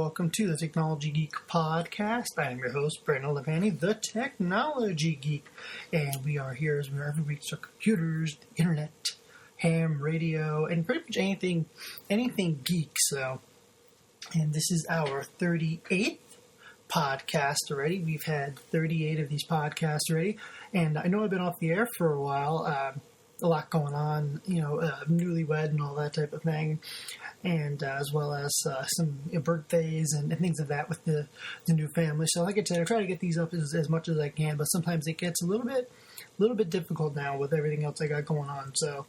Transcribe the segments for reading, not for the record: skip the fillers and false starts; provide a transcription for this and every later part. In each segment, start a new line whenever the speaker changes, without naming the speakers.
welcome to the Technology Geek podcast. I am your host, Brandon Levani, the Technology Geek, and we are here as we are every week for computers, the internet, ham, radio, and pretty much anything geek. And this is our 38th podcast already. We've had 38 of these podcasts already, and I know I've been off the air for a while. A lot going on, newlywed and all that type of thing, and as well as some birthdays and things of that with the new family. So like I said, I try to get these up as much as I can, but sometimes it gets a little bit difficult now with everything else I got going on. So,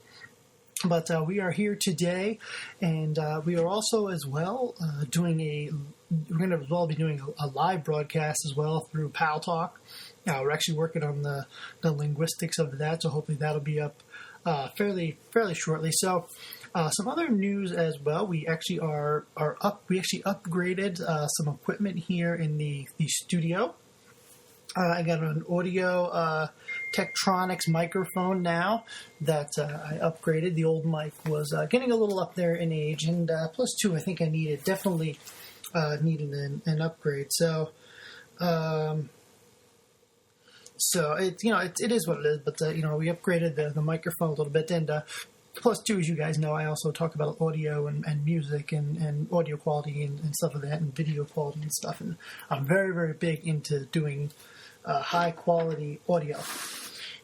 but we are here today, and we are also as well we're going to as well be doing a live broadcast as well through Pal Talk. We're actually working on the linguistics of that, so hopefully that'll be up fairly shortly. So, some other news as well. We actually we actually upgraded some equipment here in the studio. I got an audio Tektronix microphone now that I upgraded. The old mic was getting a little up there in age, and plus two, I think I definitely needed an upgrade. So. So it is what it is, but we upgraded the microphone a little bit, and plus two, as you guys know, I also talk about audio and music and audio quality and stuff like that, and video quality and stuff, and I'm very, very big into doing high quality audio,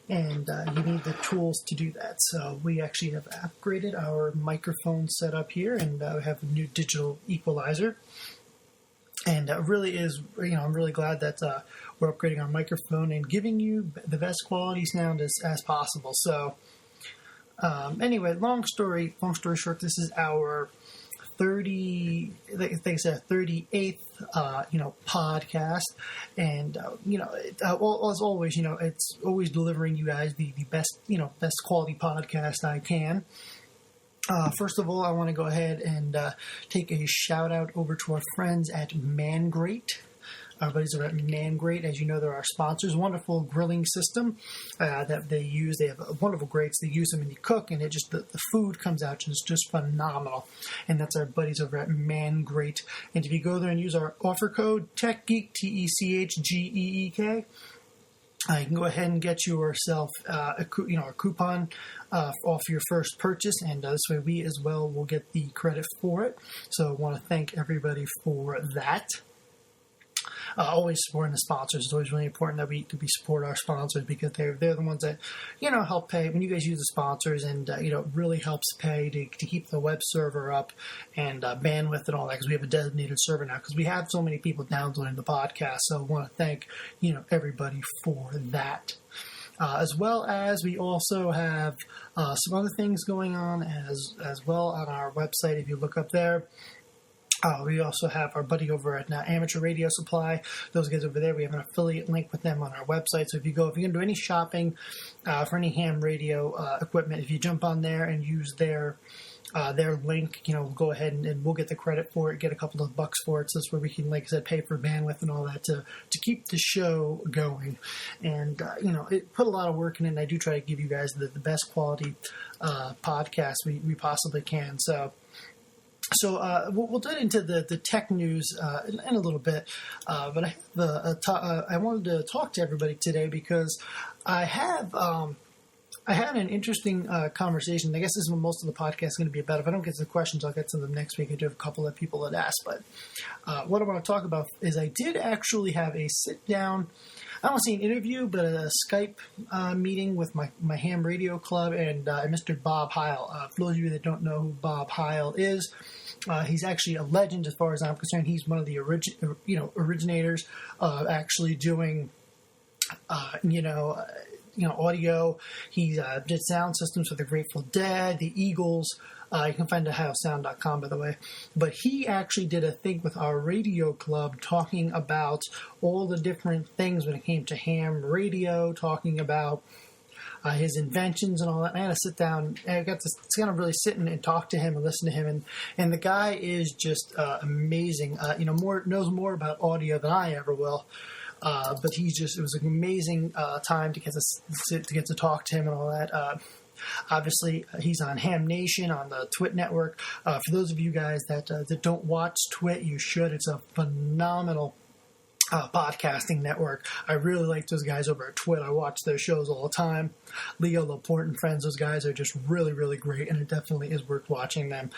and you need the tools to do that. So we actually have upgraded our microphone setup here, and we have a new digital equalizer. And it really is, I'm really glad that we're upgrading our microphone and giving you the best quality sound as possible. So, anyway, long story short, this is our 38th, podcast. And, as always, it's always delivering you guys the best quality podcast I can. First of all, I want to go ahead and take a shout out over to our friends at ManGrate. Our buddies are at ManGrate. As you know, they're our sponsors. Wonderful grilling system that they use. They have wonderful grates. They use them when you cook, and the food comes out just phenomenal. And that's our buddies over at ManGrate. And if you go there and use our offer code TechGeek, TechGeek, you can go ahead and get yourself a coupon off your first purchase, and this way we as well will get the credit for it. So I want to thank everybody for that. Always supporting the sponsors. It's always really important that we support our sponsors, because they're the ones that help pay when you guys use the sponsors, and it really helps pay to keep the web server up and bandwidth and all that, because we have a designated server now, because we have so many people downloading the podcast. So I want to thank everybody for that. As well as we also have some other things going on as well on our website. If you look up there. We also have our buddy over at Amateur Radio Supply. Those guys over there, we have an affiliate link with them on our website. So if you're going to do any shopping for any ham radio equipment, if you jump on there and use their link, go ahead and we'll get the credit for it, get a couple of bucks for it. So that's where we can, like I said, pay for bandwidth and all that to keep the show going. And, it put a lot of work in it, and I do try to give you guys the best quality podcast we possibly can. So we'll get into the tech news in a little bit, but I wanted to talk to everybody today because I had an interesting conversation. I guess this is what most of the podcast is going to be about. If I don't get to the questions, I'll get to them next week. I do have a couple of people that asked, but what I want to talk about is I did actually have a sit-down, I don't want to say an interview, but a Skype meeting with my ham radio club and Mr. Bob Heil. For those of you that don't know who Bob Heil is, he's actually a legend as far as I'm concerned. He's one of the originators of actually doing, audio. He did sound systems for the Grateful Dead, the Eagles. You can find it at HeilSound.com, by the way. But he actually did a thing with our radio club talking about all the different things when it came to ham radio, talking about his inventions and all that. I had to sit down. I got to kind of really sit and talk to him and listen to him. And the guy is just amazing. Knows more about audio than I ever will. But it was an amazing time to get to talk to him and all that. Obviously, he's on Ham Nation on the Twit network. For those of you guys that don't watch Twit, you should. It's a phenomenal podcasting network. I really like those guys over at Twit. I watch their shows all the time. Leo Laporte and friends, those guys are just really, really great, and it definitely is worth watching them.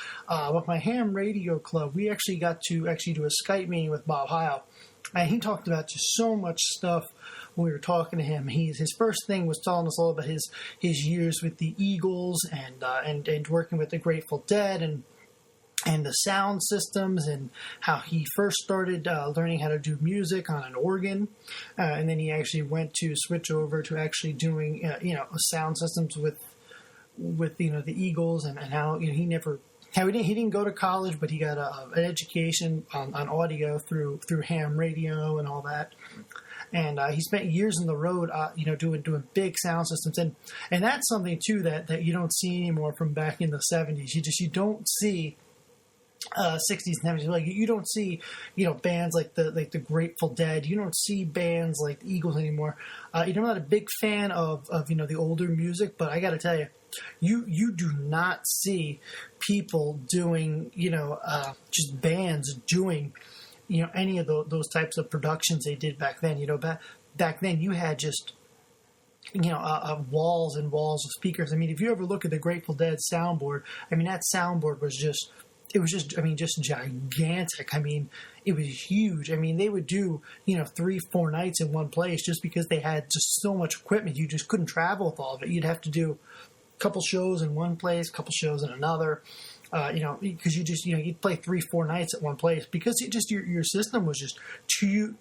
With my Ham Radio Club, we actually got to do a Skype meeting with Bob Heil, and he talked about just so much stuff when we were talking to him. His first thing was telling us all about his years with the Eagles and working with the Grateful Dead and the sound systems, and how he first started learning how to do music on an organ, and then he actually went to switch over to actually doing sound systems with the Eagles, and how he didn't go to college, but he got an education on audio through ham radio and all that. And he spent years on the road, doing big sound systems, and that's something too that you don't see anymore from back in the 70s. You don't see 60s and 70s. Like, you don't see, bands like the Grateful Dead. You don't see bands like the Eagles anymore. I'm not a big fan of the older music, but I got to tell you, you do not see people doing, just bands doing, any of those types of productions they did back then. Back then you had just, walls and walls of speakers. I mean, if you ever look at the Grateful Dead soundboard, I mean, that soundboard was just gigantic. I mean, it was huge. I mean, they would do, 3-4 nights in one place just because they had just so much equipment. You just couldn't travel with all of it. You'd have to do a couple shows in one place, a couple shows in another, because you'd play 3-4 nights at one place because your system was just too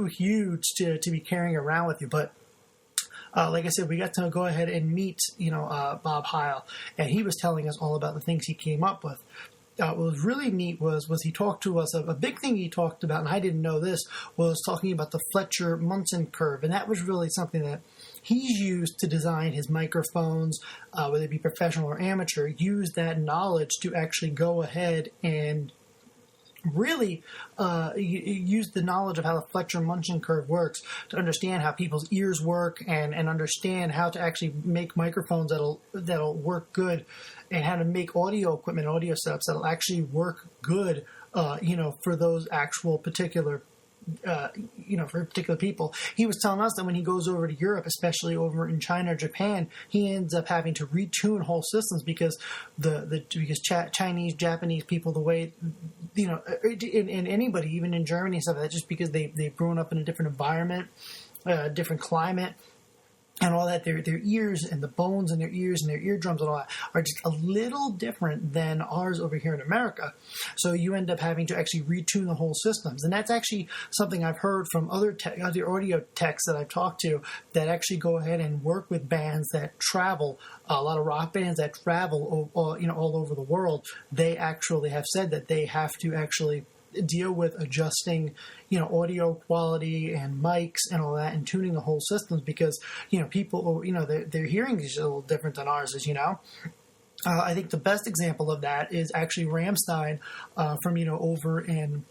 huge to be carrying around with you. But like I said, we got to go ahead and meet, Bob Heil, and he was telling us all about the things he came up with. What was really neat was he talked to us. A big thing he talked about, and I didn't know this, was talking about the Fletcher-Munson curve, and that was really something that he's used to design his microphones, whether it be professional or amateur. Used that knowledge to actually go ahead and really use the knowledge of how the Fletcher-Munson curve works to understand how people's ears work and understand how to actually make microphones that'll work good, and how to make audio equipment, audio setups that'll actually work good, for those actual particular for particular people. He was telling us that when he goes over to Europe, especially over in China or Japan, he ends up having to retune whole systems because Chinese, Japanese people, the way, and anybody, even in Germany and stuff like that, just because they've grown up in a different environment, different climate, and all that, their ears and the bones in their ears and their eardrums and all that are just a little different than ours over here in America. So you end up having to actually retune the whole systems. And that's actually something I've heard from other audio techs that I've talked to that actually go ahead and work with bands that travel, a lot of rock bands that travel all over the world. They actually have said that they have to actually deal with adjusting, audio quality and mics and all that, and tuning the whole systems because, people, their hearing is a little different than ours is, I think the best example of that is actually Rammstein from, over in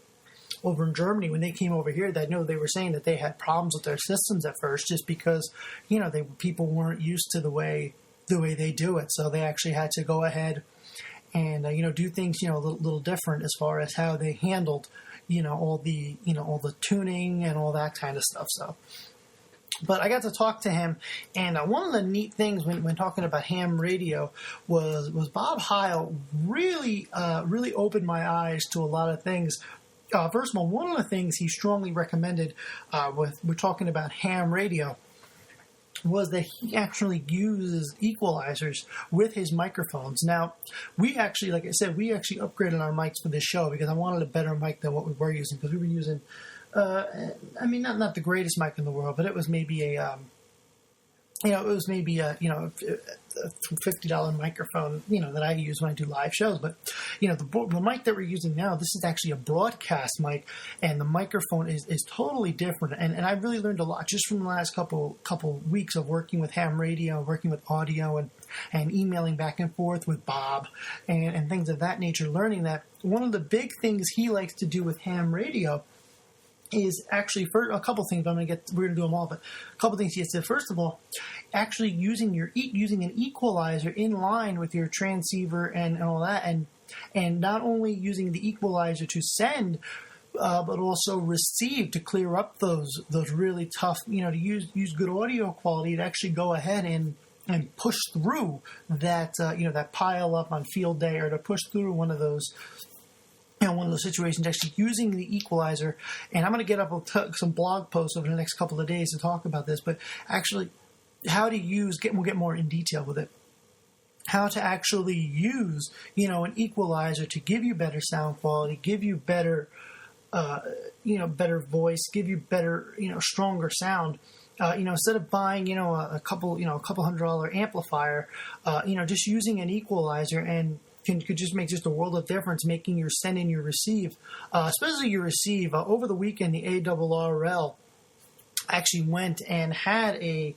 Germany. When they came over here, they were saying that they had problems with their systems at first just because, people weren't used to the way they do it. So they actually had to go ahead and do things a little different as far as how they handled all the tuning and all that kind of stuff. So, but I got to talk to him, and one of the neat things when talking about ham radio was Bob Heil really opened my eyes to a lot of things. First of all, one of the things he strongly recommended we're talking about ham radio was that he actually uses equalizers with his microphones. Now, we actually, like I said, upgraded our mics for this show because I wanted a better mic than what we were using, because we were using, not the greatest mic in the world, but it was maybe a $50 microphone, that I use when I do live shows. But, the mic that we're using now, this is actually a broadcast mic, and the microphone is totally different. And I really learned a lot just from the last couple weeks of working with ham radio, working with audio, and emailing back and forth with Bob and things of that nature, learning that one of the big things he likes to do with ham radio is actually for a couple things. We're gonna do them all, but a couple things he said. First of all, actually using an equalizer in line with your transceiver and all that, and not only using the equalizer to send, but also receive to clear up those really tough, to use good audio quality to actually go ahead and push through that that pile up on field day, or to push through one of those situations, actually using the equalizer. And I'm going to get up some blog posts over the next couple of days to talk about this, but actually how to we'll get more in detail with it, how to actually use, an equalizer to give you better sound quality, give you better, better voice, give you better, stronger sound. Instead of buying, a couple $100 amplifier, just using an equalizer and could just make just a world of difference, making your send and your receive, especially your receive. Over the weekend, the ARRL actually went and had a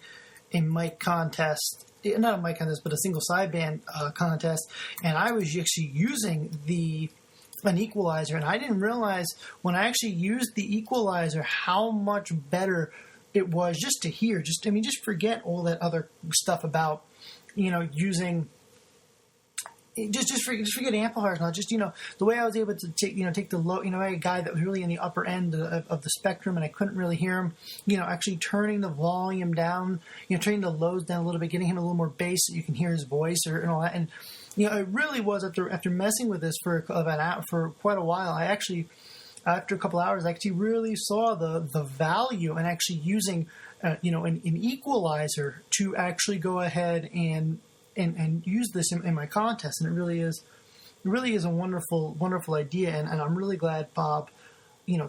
mic contest, not a mic contest, but a single sideband contest, and I was actually using an equalizer, and I didn't realize when I actually used the equalizer how much better it was just to hear. Just forget all that other stuff about, using. Just forget amplifiers now. Just, the way I was able to take the low, a guy that was really in the upper end of the spectrum and I couldn't really hear him, actually turning the volume down, turning the lows down a little bit, getting him a little more bass so you can hear his voice and all that. And, it really was after messing with this for quite a while, I actually, after a couple hours, I actually really saw the value in actually using, an equalizer to actually go ahead and use this in my contest. And it really is a wonderful idea. And I'm really glad Bob,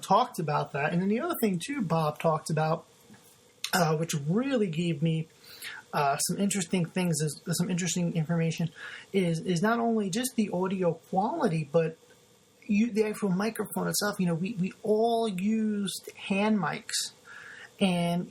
talked about that. And then the other thing too, Bob talked about, which really gave me some interesting things, some interesting information, is not only just the audio quality, but the actual microphone itself. We all used hand mics, and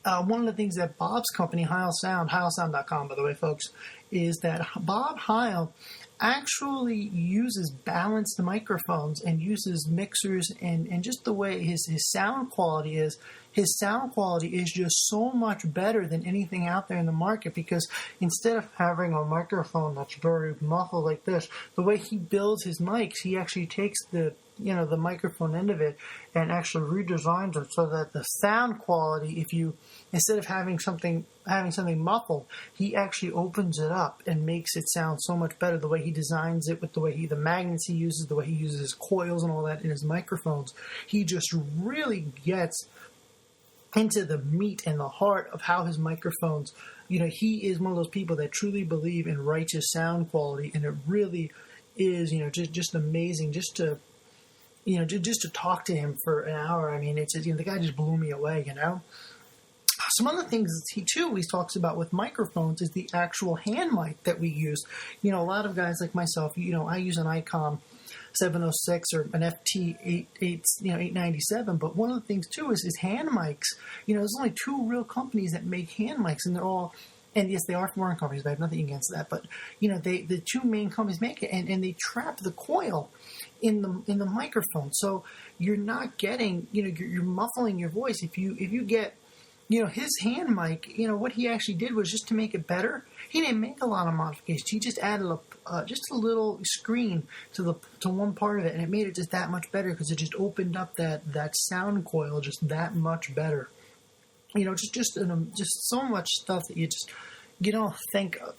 one of the things that Bob's company, Heil Sound, heilsound.com, by the way, folks, is that Bob Heil actually uses balanced microphones and uses mixers, and just the way his sound quality is. His sound quality is just so much better than anything out there in the market, because instead of having a microphone that's very muffled like this, the way he builds his mics, he actually takes the microphone end of it and actually redesigns it so that the sound quality, instead of having something muffled, he actually opens it up and makes it sound so much better. The way he designs it, with the way the magnets he uses, the way he uses his coils and all that in his microphones, he just really gets into the meat and the heart of how his microphones, he is one of those people that truly believe in righteous sound quality, and it really is, just amazing just to talk to him for an hour. I mean, it's just, the guy just blew me away, Some other things he talks about with microphones is the actual hand mic that we use. A lot of guys like myself, I use an ICOM 706 or an FT 897, but one of the things too is hand mics. There's only two real companies that make hand mics, and they're all, and yes, they are foreign companies, but I have nothing against that. But the two main companies make it, and they trap the coil in the microphone, so you're not getting, you're muffling your voice. If you get, his hand mic, what he actually did was just to make it better. He didn't make a lot of modifications. He just added just a little screen to one part of it, and it made it just that much better because it just opened up that sound coil just that much better. Just so much stuff that you just think of.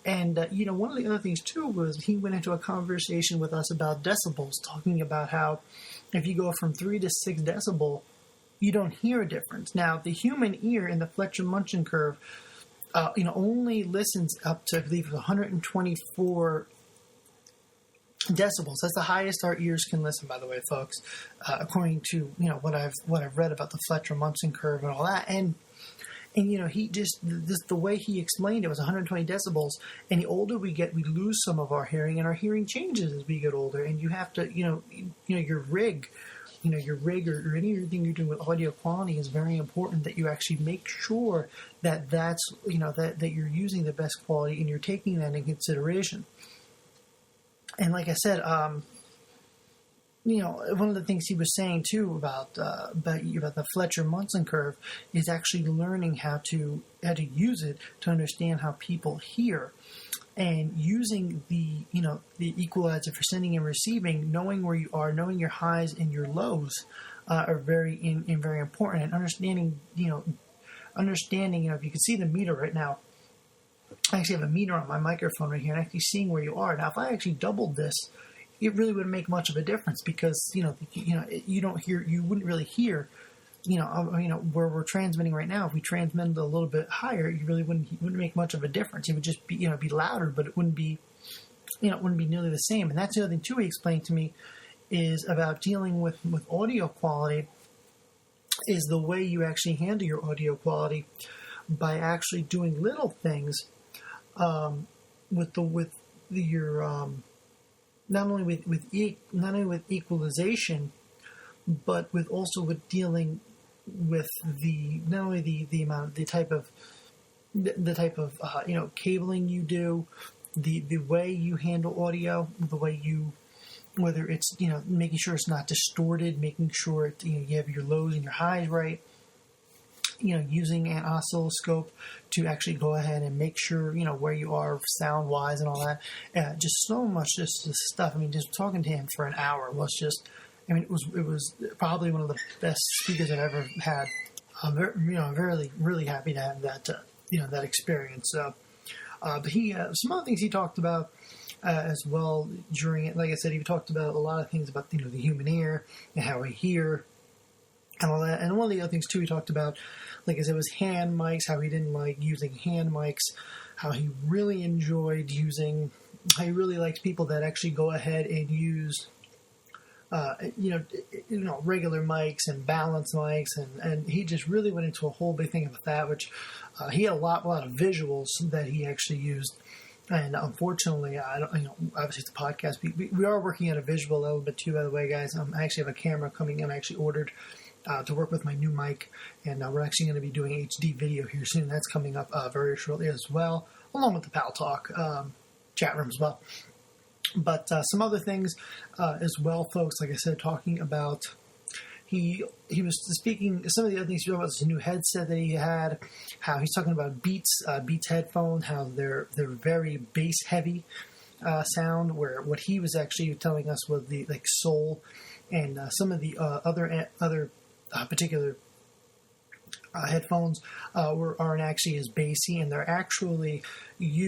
And one of the other things too was he went into a conversation with us about decibels, talking about how if you go from 3 to 6 decibel, you don't hear a difference. Now, the human ear in the Fletcher-Munson curve, only listens up to, I believe, 124 decibels. That's the highest our ears can listen, by the way, folks, according to what I've read about the Fletcher-Munson curve and all that. And he just the way he explained it was 120 decibels. And the older we get, we lose some of our hearing, and our hearing changes as we get older. And you have to, your rig. Your rig or anything you're doing with audio quality is very important that you actually make sure that that's, that you're using the best quality and you're taking that in consideration. And like I said, one of the things he was saying too about the Fletcher-Munson curve is actually learning how to use it to understand how people hear, and using the equalizer for sending and receiving, knowing where you are, knowing your highs and your lows are very important, and understanding if you can see the meter right now. I actually have a meter on my microphone right here, and actually seeing where you are. Now, if I actually doubled this, it really wouldn't make much of a difference, because you wouldn't really hear where we're transmitting right now. If we transmitted a little bit higher, it wouldn't make much of a difference. It would just be be louder, but it wouldn't be nearly the same. And that's the other thing too he explained to me is about dealing with audio quality, is the way you actually handle your audio quality by actually doing little things with your not only with equalization, but with dealing with the type of cabling you do, the way you handle audio, the way you, whether it's making sure it's not distorted, making sure you have your lows and your highs right, using an oscilloscope to actually go ahead and make sure where you are sound wise and all that. Just so much just stuff. I mean, just talking to him for an hour was just. I mean, it was probably one of the best speakers I've ever had. I'm very, really happy to have that that experience. But he some other things he talked about as well during it. Like I said, he talked about a lot of things about the human ear and how we hear and all that. And one of the other things too he talked about, like I said, was hand mics. How he didn't like using hand mics. How he really enjoyed using. How he really liked people that actually go ahead and use. Regular mics and balanced mics, and he just really went into a whole big thing about that, which he had a lot of visuals that he actually used. And unfortunately, obviously it's a podcast. We are working on a visual element too, by the way, guys. I actually have a camera coming in. I actually ordered to work with my new mic, and we're actually going to be doing HD video here soon. That's coming up very shortly as well, along with the Pal Talk chat room as well. But some other things as well, folks, like I said, talking about, he was speaking, some of the other things he talked about, this new headset that he had, how he's talking about Beats headphones, how they're very bass heavy sound, where what he was actually telling us was the soul, and some of the other particular headphones aren't actually as bassy, and they're actually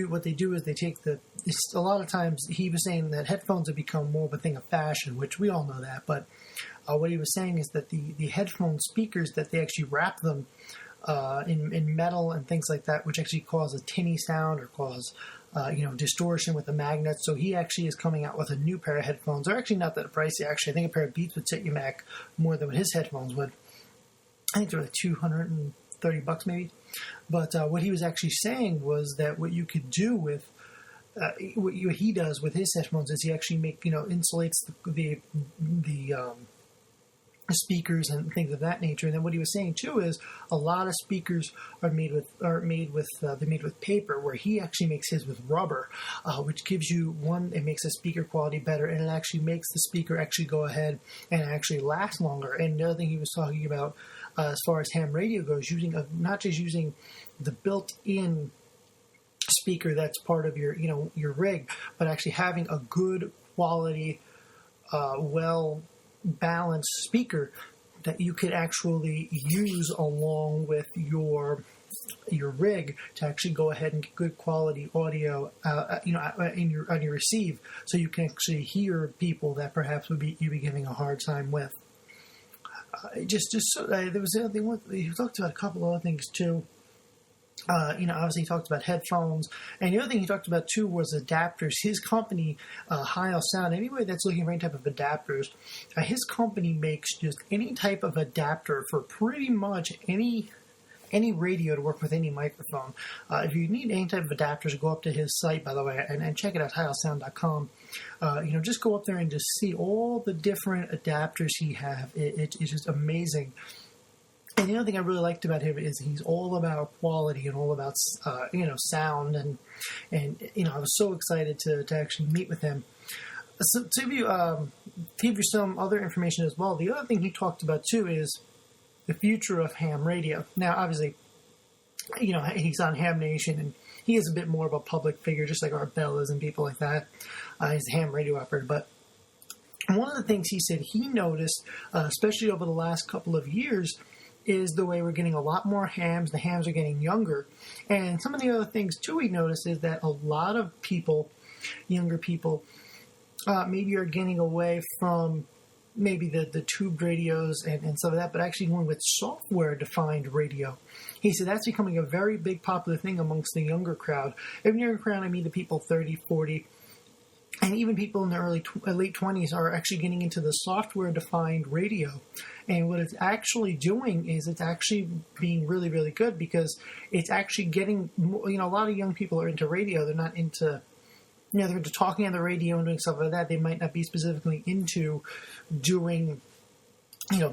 what they do is they take a lot of times he was saying that headphones have become more of a thing of fashion, which we all know that, but what he was saying is that the headphone speakers, that they actually wrap them in metal and things like that, which actually cause a tinny sound or cause distortion with the magnets. So he actually is coming out with a new pair of headphones. They're actually not that pricey. Actually, I think a pair of Beats would set you back more than what his headphones would. I think they're like $230 maybe. But what he was actually saying was that what you could do with what he does with his headphones is he actually insulates the speakers and things of that nature. And then what he was saying too is a lot of speakers are made with paper, where he actually makes his with rubber, which gives you it makes the speaker quality better, and it actually makes the speaker actually go ahead and actually last longer. And the other thing he was talking about as far as ham radio goes, not just using the built-in speaker that's part of your rig, but actually having a good quality, well-balanced speaker that you could actually use along with your rig to actually go ahead and get good quality audio, on your receive, so you can actually hear people that perhaps you'd be giving a hard time with. There was the other thing. He talked about a couple of other things too. Obviously he talked about headphones, and the other thing he talked about too was adapters. His company, Heil Sound, anybody that's looking for any type of adapters, his company makes just any type of adapter for pretty much any radio to work with any microphone. If you need any type of adapters, go up to his site, by the way, and check it out, heilsound.com. Just go up there and just see all the different adapters he have. It's just amazing. And the other thing I really liked about him is he's all about quality and all about sound, and I was so excited to actually meet with him. So to give you some other information as well, the other thing he talked about too is the future of ham radio. Now, obviously, he's on Ham Nation, and he is a bit more of a public figure, just like Art Bell is and people like that. He's a ham radio operator. But one of the things he said he noticed, especially over the last couple of years, is the way we're getting a lot more hams. The hams are getting younger. And some of the other things, too, he noticed is that a lot of people, younger people, maybe are getting away from maybe the tube radios and some of that, but actually going with software-defined radio. He said that's becoming a very big popular thing amongst the younger crowd. In the younger crowd, I mean the people 30, 40, and even people in the late 20s are actually getting into the software-defined radio. And what it's actually doing is it's actually being really, really good because it's actually getting, a lot of young people are into radio. They're not into, they're into talking on the radio and doing stuff like that. They might not be specifically into doing,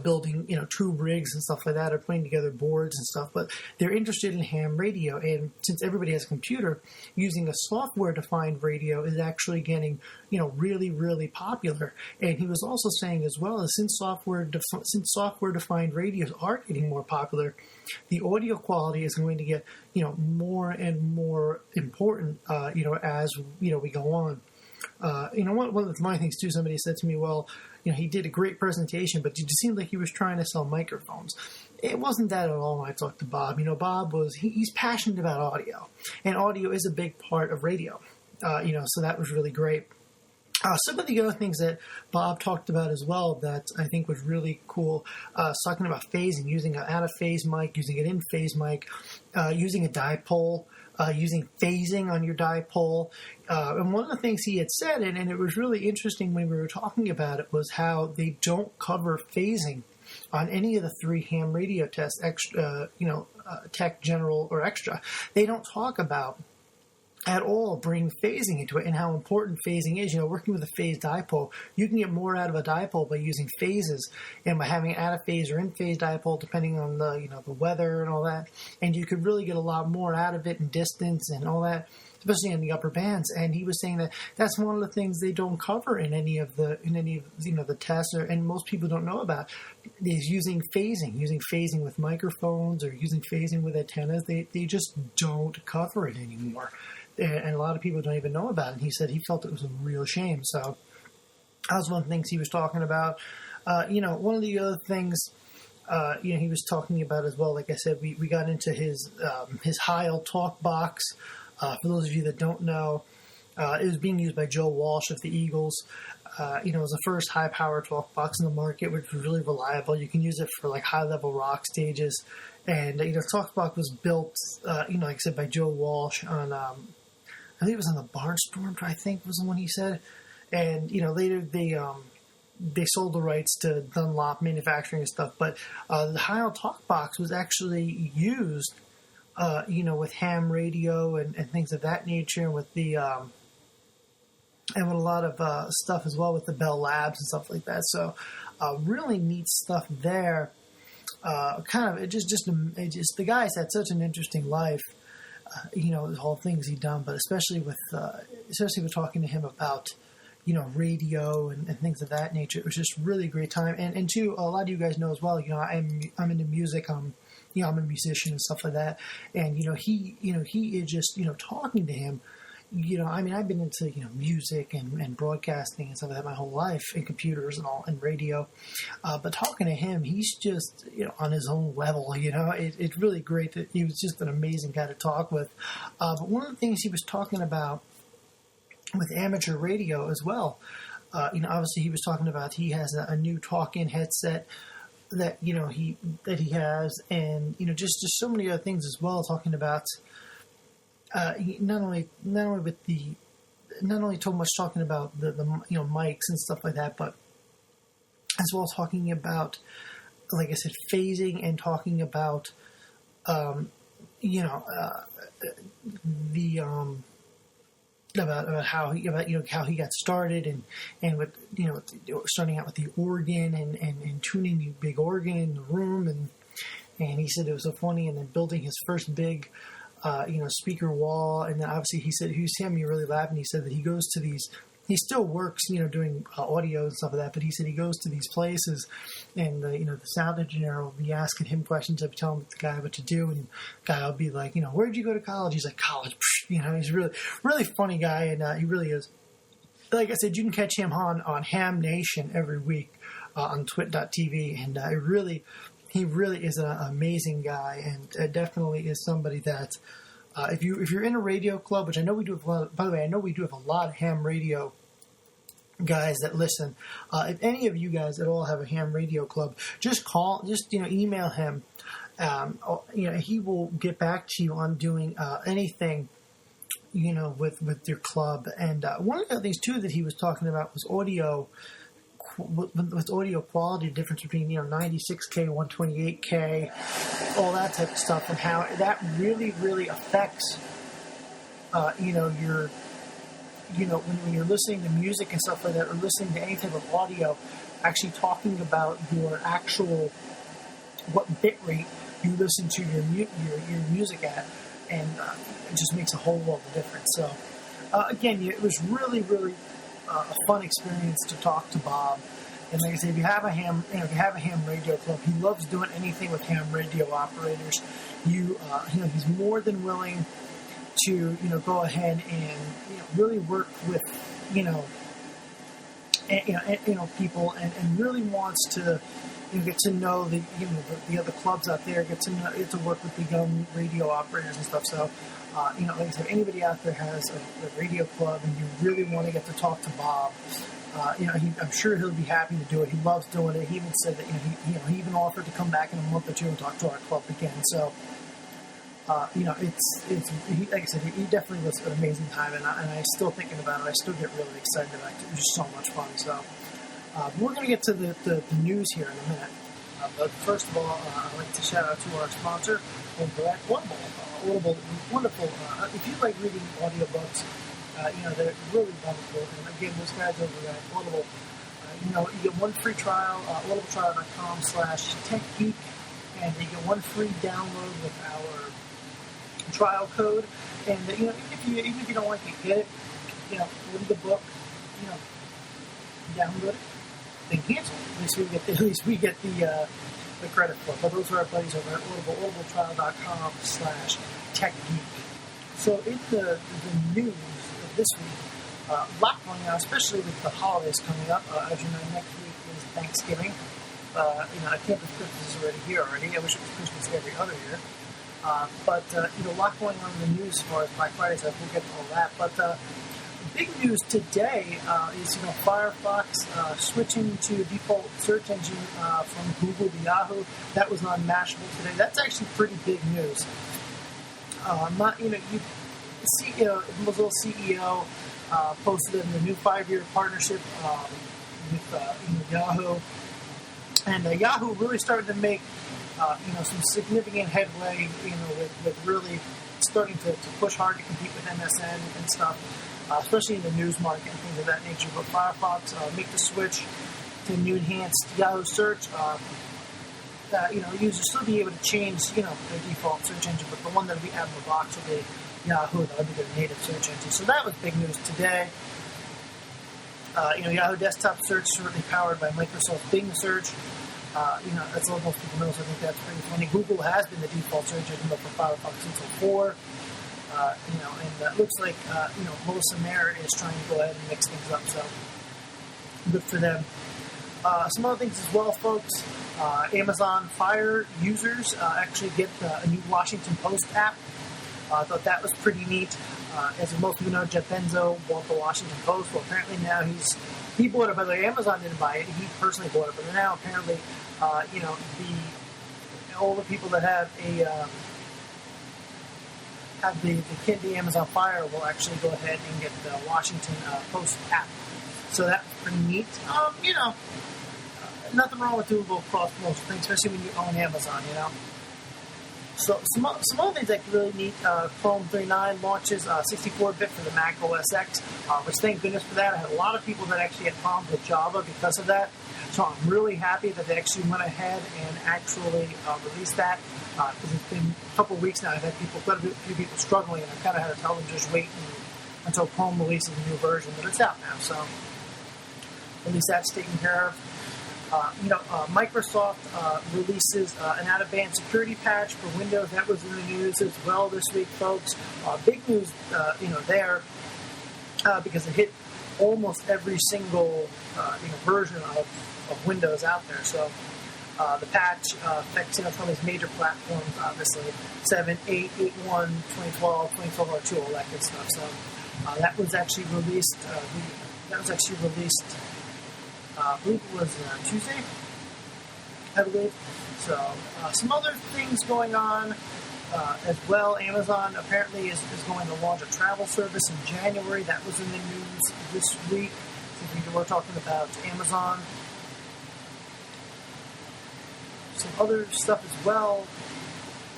building, tube rigs and stuff like that, or putting together boards and stuff, but they're interested in ham radio. And since everybody has a computer, using a software-defined radio is actually getting, really, really popular. And he was also saying as well, as since software-defined radios are getting more popular, the audio quality is going to get, more and more important, as, we go on. One of the funny things too, somebody said to me, well, he did a great presentation, but it just seemed like he was trying to sell microphones. It wasn't that at all when I talked to Bob. Bob he's passionate about audio, and audio is a big part of radio, so that was really great. Some of the other things that Bob talked about as well that I think was really cool, talking about phasing, using an out-of-phase mic, using an in-phase mic, using a dipole, using phasing on your dipole. And one of the things he had said, and it was really interesting when we were talking about it, was how they don't cover phasing on any of the three ham radio tests, extra, tech, general, or extra. They don't talk about at all bring phasing into it and how important phasing is. Working with a phased dipole, you can get more out of a dipole by using phases and by having an out-of-phase or in-phase dipole, depending on the weather and all that. And you could really get a lot more out of it in distance and all that, especially in the upper bands. And he was saying that that's one of the things they don't cover in any of the tests, and most people don't know about, is using phasing with microphones or using phasing with antennas. They just don't cover it anymore. And a lot of people don't even know about it. And he said he felt it was a real shame. So that was one of the things he was talking about. One of the other things, he was talking about as well, like I said, we got into his Heil talk box. For those of you that don't know, it was being used by Joe Walsh of the Eagles. It was the first high-power talk box in the market, which was really reliable. You can use it for, high-level rock stages. And, talk box was built, like I said, by Joe Walsh on, I think it was on the Barnstorm, I think was the one he said. And, later they sold the rights to Dunlop Manufacturing and stuff. But the Heil talk box was actually used, with ham radio and things of that nature, and with the and with a lot of stuff as well with the Bell Labs and stuff like that. So really neat stuff there. The guy's had such an interesting life, the whole things he's done, but especially with talking to him about, radio and things of that nature. It was just really a great time. And too, a lot of you guys know as well, I'm into music. I'm a musician and stuff like that. And, he is just, talking to him, I've been into, music and broadcasting and stuff like that my whole life, and computers and all, and radio. But talking to him, he's just, on his own level, it's really great that he was just an amazing guy to talk with. But one of the things he was talking about with amateur radio as well, obviously he was talking about he has a new talk-in headset that, he has, and, just so many other things as well, talking about, not only so much talking about the mics and stuff like that, but as well as talking about, like I said, phasing, and talking about, about how he got started and with starting out with the organ and tuning the big organ in the room, and he said it was so funny, and then building his first big speaker wall. And then obviously he said, he really laughed, and he said that he goes to these he still works, doing audio and stuff like that. But he said he goes to these places, and the sound engineer will be asking him questions. I'll be telling the guy what to do, and the guy will be like, where'd you go to college? He's like, college. He's a really, really funny guy, and he really is. Like I said, you can catch him on Ham Nation every week on twit.tv, and he really is an amazing guy, and definitely is somebody that. If you're in a radio club, which I know we do have a lot, by the way, I know we do have a lot of ham radio guys that listen. If any of you guys at all have a ham radio club, just email him. He will get back to you on doing anything, with your club. And one of the things too that he was talking about was audio. With audio quality, the difference between 96K, 128K, all that type of stuff, and how that really, really affects your when you're listening to music and stuff like that, or listening to any type of audio, actually talking about your actual what bit rate you listen to your music at, and it just makes a whole world of difference. So again, it was really, really a fun experience to talk to Bob. And like I say, if you have a ham radio club, he loves doing anything with ham radio operators. He's more than willing to go ahead and really work with people, and really wants to get to know the other clubs out there, get to work with the young radio operators and stuff. So. Like I said, if anybody out there has a radio club and you really want to get to talk to Bob, I'm sure he'll be happy to do it. He loves doing it. He even said that he even offered to come back in a month or two and talk to our club again. So, like I said, he definitely was an amazing time, and I still thinking about it. I still get really excited about it. It was just so much fun. So, we're going to get to the news here in a minute. But first of all, I'd like to shout out to our sponsor, Audible. Wonderful. If you like reading audiobooks, they're really wonderful. And again, those guys over at Audible, you get one free trial, audibletrial.com/techgeek, and you get one free download with our trial code. And even if you don't like it, get it. Read the book. Download it. Then cancel. At least we get the credit for it. But those are our buddies over at Audible, audibletrial.com/techgeek. So in the news of this week, a lot going on, especially with the holidays coming up. As you know, next week is Thanksgiving. I can't believe Christmas is already here already. I wish it was Christmas every other year. But a lot going on in the news as far as Black Friday, so we'll get to all that. But big news today is Firefox switching to default search engine from Google to Yahoo. That was on Mashable today. That's actually pretty big news. Mozilla CEO posted in the new 5-year partnership with Yahoo, and Yahoo really started to make some significant headway. With really starting to push hard to compete with MSN and stuff. Especially in the news market and things of that nature. But Firefox make the switch to a new enhanced Yahoo search. Users still be able to change, their default search engine, but the one that will be out of the box will be Yahoo. That will be their native search engine. So that was big news today. Yahoo desktop search shortly powered by Microsoft Bing search. That's all most people know, so I think that's pretty funny. Google has been the default search engine for Firefox since 2004. And it looks like, Melissa Mayer is trying to go ahead and mix things up, so good for them. Some other things as well, folks. Amazon Fire users actually get a new Washington Post app. I thought that was pretty neat. As most people know, Jeff Benzo bought the Washington Post. Well, apparently now he bought it. By the way, Amazon didn't buy it. He personally bought it. But now apparently, all the people that have the Amazon Fire will actually go ahead and get the Washington Post app. So that's pretty neat. Nothing wrong with doing both cross-promotional things, especially when you own Amazon, So some other things that really neat. Chrome 39 launches 64-bit for the Mac OS X, which thank goodness for that. I had a lot of people that actually had problems with Java because of that. So I'm really happy that they actually went ahead and actually released that. Because it's been a couple of weeks now. I've had quite a few people struggling, and I kind of had to tell them just wait and until Chrome releases a new version, but it's out now, so at least that's taken care of. Microsoft releases an out-of-band security patch for Windows. That was in the news as well this week, folks. Big news, there, because it hit almost every single, version of Windows out there. So the patch affects, some of these major platforms, obviously, 7, 8, 8.1, 2012, 2012 R2, all that good stuff. So that was actually released. I believe it was Tuesday, I believe. So, some other things going on as well. Amazon apparently is going to launch a travel service in January. That was in the news this week. So we're talking about Amazon. Some other stuff as well.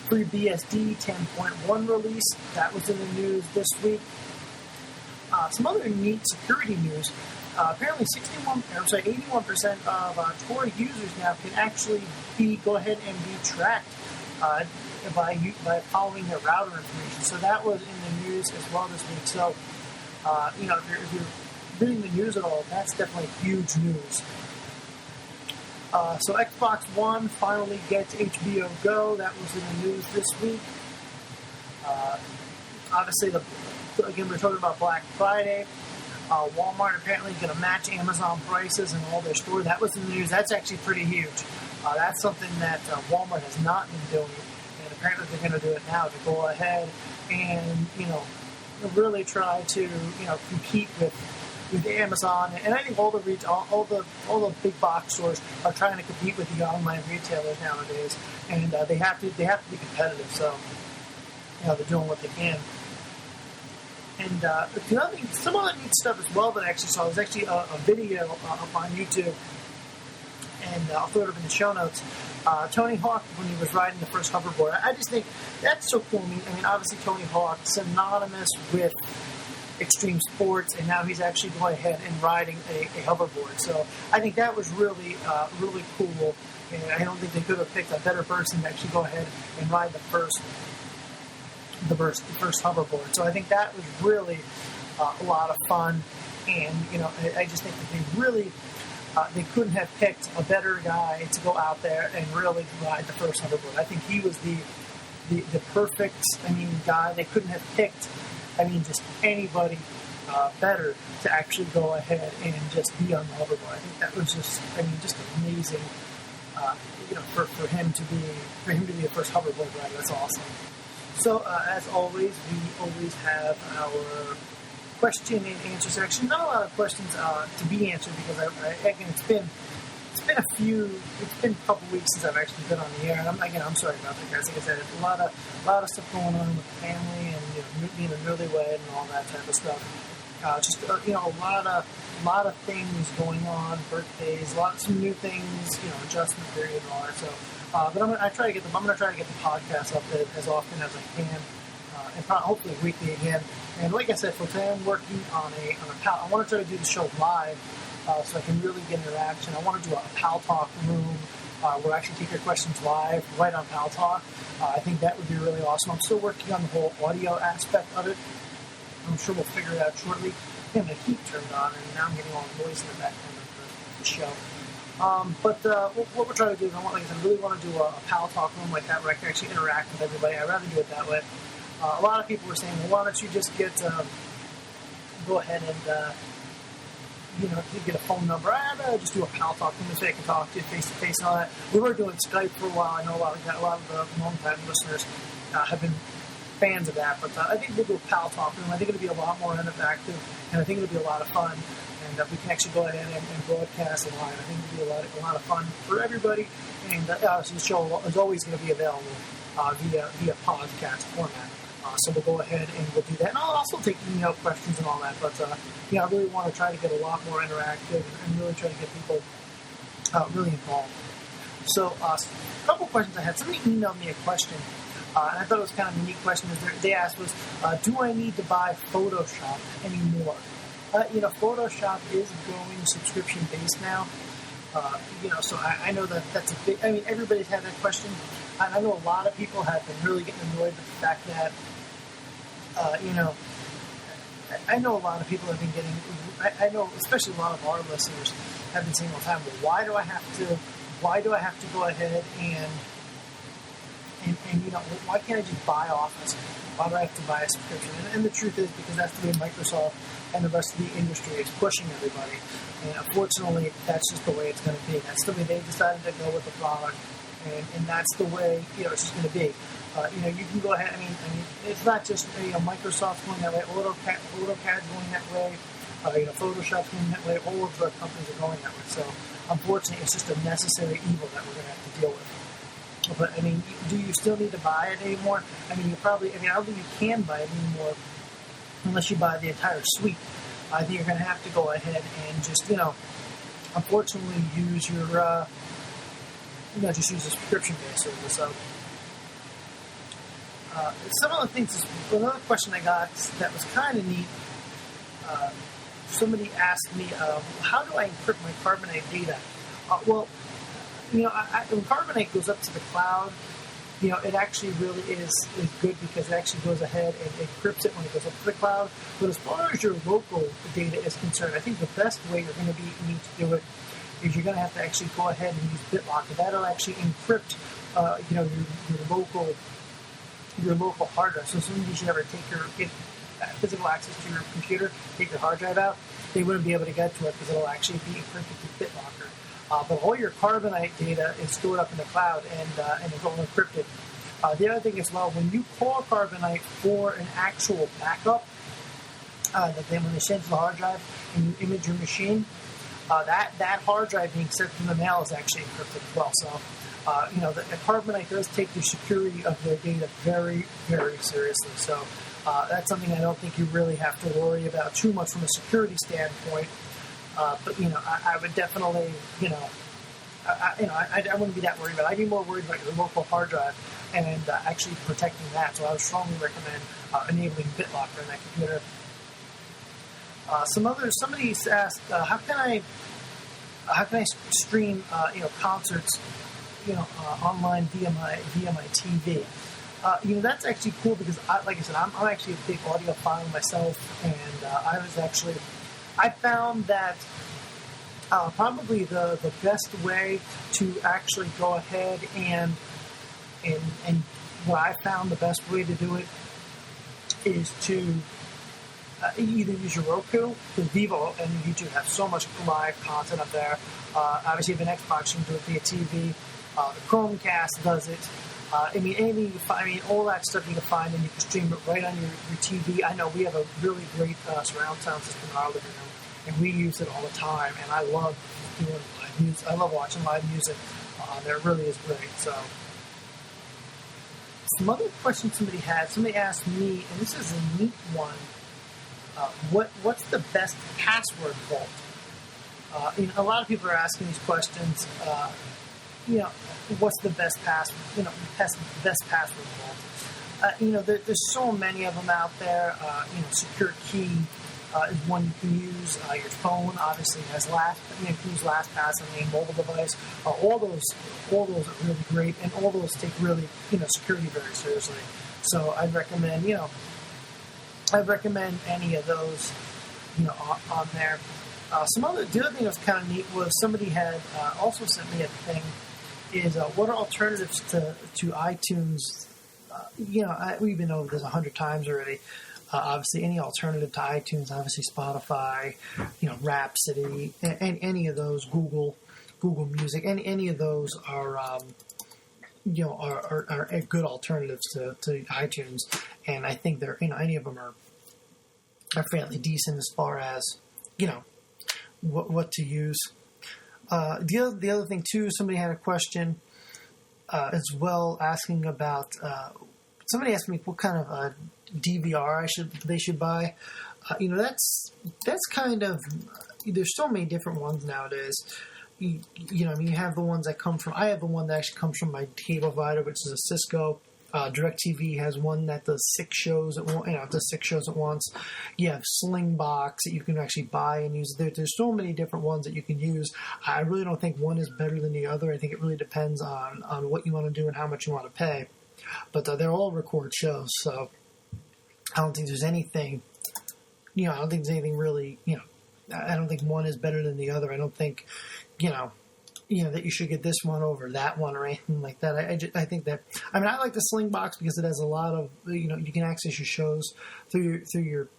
FreeBSD 10.1 release. That was in the news this week. Some other neat security news. Apparently 81% of Tor users now can actually go ahead and be tracked by following their router information. So that was in the news as well this week. So, if you're reading the news at all, that's definitely huge news. So Xbox One finally gets HBO Go. That was in the news this week. Obviously, we're talking about Black Friday. Walmart apparently going to match Amazon prices in all their stores. That was in the news. That's actually pretty huge. That's something that Walmart has not been doing, and apparently they're going to do it now to go ahead and really try to compete with Amazon. And I think all the big box stores are trying to compete with the online retailers nowadays, and they have to be competitive. So they're doing what they can. And some other neat stuff as well that I actually saw was actually a video up on YouTube, and I'll throw it up in the show notes. Tony Hawk, when he was riding the first hoverboard, I just think that's so cool. I mean, obviously Tony Hawk, synonymous with extreme sports, and now he's actually going ahead and riding a hoverboard. So I think that was really, really cool, and I don't think they could have picked a better person to actually go ahead and ride the first hoverboard. So I think that was really a lot of fun, and I just think that they really they couldn't have picked a better guy to go out there and really ride the first hoverboard. I think he was the perfect guy. They couldn't have picked just anybody better to actually go ahead and just be on the hoverboard. I think that was just amazing. For him to be the first hoverboard rider. That's awesome. So, as always, we always have our question and answer section. Not a lot of questions to be answered because it's been a couple weeks since I've actually been on the air. And I'm sorry about that, guys. Like I said, a lot of stuff going on with the family and being a newlywed and all that type of stuff. A lot of things going on, birthdays, some new things, adjustment period and all that. So. But I'm going to try to get the podcast up as often as I can, and hopefully weekly again. And like I said, for today I'm working on I want to try to do the show live, so I can really get interaction. I want to do a Pal Talk room where I actually take your questions live right on Pal Talk. I think that would be really awesome. I'm still working on the whole audio aspect of it. I'm sure we'll figure it out shortly. And the heat turned on, and now I'm getting all the noise in the background of the show. But what we're trying to do is I really want to do a Pal Talk room like that where I can actually interact with everybody. I'd rather do it that way. A lot of people were saying, well, why don't you just go ahead and, get a phone number. I'd rather just do a Pal Talk room so I can talk to you face to face and all that. We were doing Skype for a while. I know a lot of the long-time listeners have been fans of that. But I think we'll do a Pal Talk room. I think it'll be a lot more interactive, and I think it'll be a lot of fun. And we can actually go ahead and broadcast it live. I think it'll be a lot of fun for everybody. And obviously the show is always going to be available via podcast format. So we'll go ahead and we'll do that. And I'll also take questions and all that. But I really want to try to get a lot more interactive and really try to get people really involved. So a couple questions I had. Somebody emailed me a question. And I thought it was kind of a neat question. They asked was, do I need to buy Photoshop anymore? Photoshop is going subscription-based now. So I know that's a big... everybody's had that question. And I know a lot of people have been really getting annoyed with the fact that, I know a lot of people have been getting. I know, especially a lot of our listeners have been saying all the time, "Well, why do I have to go ahead and why can't I just buy Office? Why do I have to buy a subscription?" And the truth is, because that's the way Microsoft and the rest of the industry is pushing everybody. And unfortunately, that's just the way it's going to be. That's the way they decided to go with the product, and that's the way it's just going to be. You can go ahead. I mean, it's not just Microsoft going that way. AutoCAD's going that way. Photoshop's going that way. All of the companies are going that way. So, unfortunately, it's just a necessary evil that we're going to have to deal with. But I mean, do you still need to buy it anymore? I mean, I don't think you can buy it anymore unless you buy the entire suite. I think you're going to have to go ahead and just, unfortunately, use your, just use a subscription-based service. So, some of the things, another question I got that was kind of neat. Somebody asked me, how do I encrypt my Carbonite data? When Carbonite goes up to the cloud, it actually really is good because it actually goes ahead and encrypts it when it goes up to the cloud. But as far as your local data is concerned, I think the best way you're going to need to do it is you're going to have to actually go ahead and use BitLocker. That'll actually encrypt, your local hard drive. So as soon as you ever get physical access to your computer, take your hard drive out, they wouldn't be able to get to it because it'll actually be encrypted through BitLocker. But all your Carbonite data is stored up in the cloud and it's all encrypted. The other thing as well, when you call Carbonite for an actual backup, when they send to the hard drive and you image your machine, that hard drive being sent from the mail is actually encrypted as well. So, the Carbonite does take the security of their data very, very seriously. So, that's something I don't think you really have to worry about too much from a security standpoint. But I would definitely, I wouldn't be that worried about it. I'd be more worried about your local hard drive and actually protecting that. So I would strongly recommend enabling BitLocker in that computer. Somebody asked, how can I stream, concerts, online via my TV? That's actually cool because, like I said, I'm actually a big audiophile myself, and I found that probably the best way to actually go ahead and what I found the best way to do it is to either use your Roku, because Vivo and YouTube have so much live content up there. Obviously, if you have an Xbox, you can do it via TV. The Chromecast does it. Anything you can find, all that stuff you can find, and you can stream it right on your TV. I know we have a really great surround sound system in our living room, and we use it all the time. And I love doing live music. I love watching live music. It really is great. So, some other questions somebody asked me, and this is a neat one. What's the best password vault? A lot of people are asking these questions. What's the best password? Best password vault. There's so many of them out there. Secure Key is one you can use. Your phone obviously has you can use LastPass on any mobile device. All those are really great, and all those take really security very seriously. So I'd recommend any of those on there. The other thing that was kind of neat was somebody had also sent me a thing. Is what are alternatives to iTunes? We've been over this 100 times already. Obviously, any alternative to iTunes, obviously Spotify, Rhapsody, and any of those, Google Music, and any of those are good alternatives to iTunes. And I think they're any of them are fairly decent as far as what to use. The other thing too, somebody had a question as well, asking about. Somebody asked me what kind of DVR they should buy. That's kind of. There's so many different ones nowadays. You have the ones that come from. I have the one that actually comes from my cable provider, which is a Cisco. DirecTV has one that does 6 shows at once. You have Slingbox that you can actually buy and use. There's so many different ones that you can use. I really don't think one is better than the other. I think it really depends on what you want to do and how much you want to pay. But they're all record shows, so I don't think there's anything I don't think there's anything really, I don't think one is better than the other. I don't think, that you should get this one over that one or anything like that. I think that, I like the Sling Box because it has a lot of, you can access your shows through your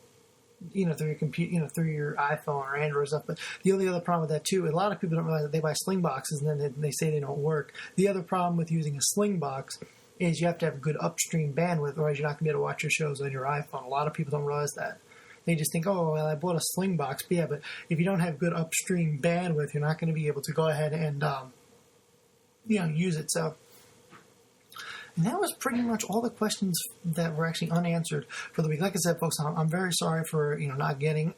through your computer, through your iPhone or Android stuff. But the only other problem with that too, a lot of people don't realize that they buy Sling Boxes and then they say they don't work. The other problem with using a Sling Box is you have to have good upstream bandwidth, otherwise you're not going to be able to watch your shows on your iPhone. A lot of people don't realize that. They just think, oh, well, I bought a Sling Box. But yeah, but if you don't have good upstream bandwidth, you're not going to be able to go ahead and, use it. So, and that was pretty much all the questions that were actually unanswered for the week. Like I said, folks, I'm very sorry for, not getting,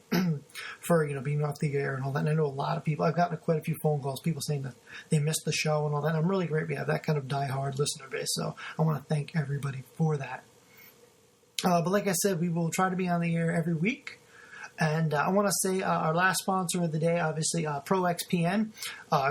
for, being off the air and all that. And I know a lot of people, I've gotten quite a few phone calls, people saying that they missed the show and all that. And I'm really great we have that kind of diehard listener base. So I want to thank everybody for that. But like I said, we will try to be on the air every week. And I want to say our last sponsor of the day, obviously, ProXPN,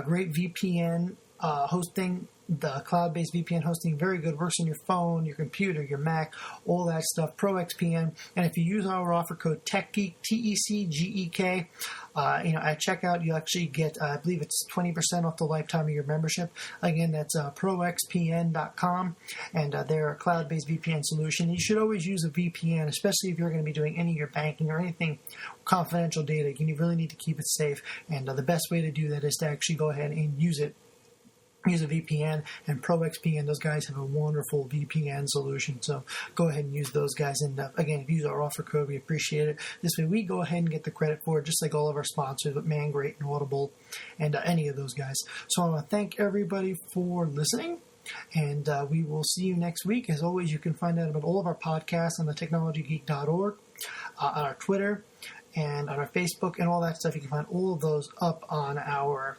great VPN hosting, the cloud-based VPN hosting, very good, works on your phone, your computer, your Mac, all that stuff, ProXPN. And if you use our offer code TechGeek, TECGEK, at checkout, you actually get, I believe it's 20% off the lifetime of your membership. Again, that's proxpn.com, and they're a cloud-based VPN solution. You should always use a VPN, especially if you're going to be doing any of your banking or anything confidential data. You really need to keep it safe, and the best way to do that is to actually go ahead and use a VPN, and ProXPN, those guys have a wonderful VPN solution. So go ahead and use those guys. And again, if you use our offer code, we appreciate it. This way we go ahead and get the credit for it, just like all of our sponsors, but Great and Audible and any of those guys. So I want to thank everybody for listening. And we will see you next week. As always, you can find out about all of our podcasts on the technologygeek.org, on our Twitter, and on our Facebook, and all that stuff. You can find all of those up on our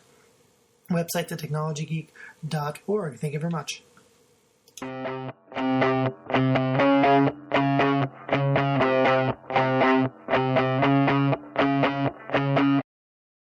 website, thetechnologygeek.org. Thank you very much.